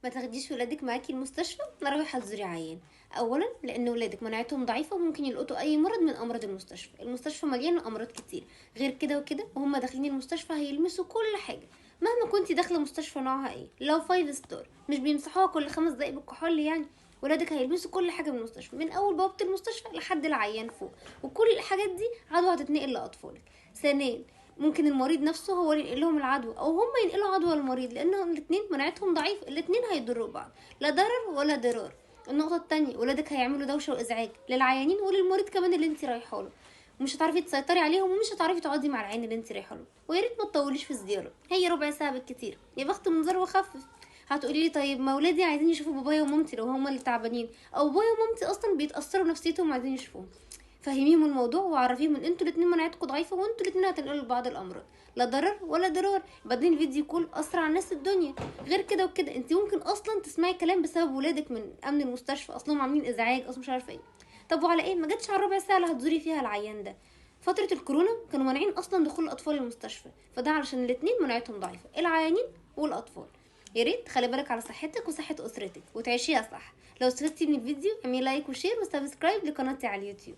ما تاخديش ولادك معاكي المستشفى لا رايحه تزوري عيان. اولا لان ولادك مناعتهم ضعيفه وممكن يلقطوا اي مرض من امراض المستشفى مليانه امراض كتير. غير كده وكده وهم داخلين المستشفى هيلمسوا كل حاجه. مهما كنتي داخله مستشفى نوعها ايه، لو 5 ستار مش بيمسحوها كل 5 دقايق بالكحول يعني. ولادك هيلمسوا كل حاجه من المستشفى من اول بوابه المستشفى لحد العيان فوق، وكل الحاجات دي عدوى هتتنقل لاطفالك. ثانيا ممكن المريض نفسه هو اللي ينقل لهم العدوى او هم ينقلوا عدوى للمريض، لانهم الاثنين مناعتهم ضعيف، الاثنين هيضروا بعض، لا ضرر ولا ضرار. النقطه الثانيه ولادك هيعملوا دوشه وازعاج للعيانين وللمريض كمان اللي انت رايحه له، ومش هتعرفي تسيطري عليهم ومش هتعرفي تقعدي مع العين اللي انت رايحه له. ويا ريت ما تطوليش في الزياره، هي ربع ساعه بالكتير، يا بخت منظر وخفف. هتقولي لي طيب ما ولادي عايزين يشوفوا بابايا ومامتي لو هما اللي تعبانين، او بابايا ومامتي اصلا بيتاثروا نفسيتهم وعايزين يشوفوهم. فهميهم الموضوع وعرفيهم ان انتوا الاتنين مناعتكم ضعيفه وانتوا الاتنين هتنقلوا لبعض الامراض، لا ضرر ولا ضرار. بعدين الفيديو كول اسرع ناس الدنيا. غير كده وكده انت ممكن اصلا تسمعي كلام بسبب ولادك من امن المستشفى، اصلهم عاملين ازعاج اصلا مش عارفه ايه. طب وعلى ايه ما جاتش على الربع ساعه اللي هتزوري فيها العيان ده؟ فتره الكورونا كانوا مانعين اصلا دخول الاطفال المستشفى، فده علشان الاتنين مناعتهم ضعيفه، العيانين والاطفال. يا ريت تخلي بالك على صحتك وصحه اسرتك وتعيشيها صح. لو استفدتي من الفيديو اعملي لايك وشير وسبسكرايب لقناتي على اليوتيوب.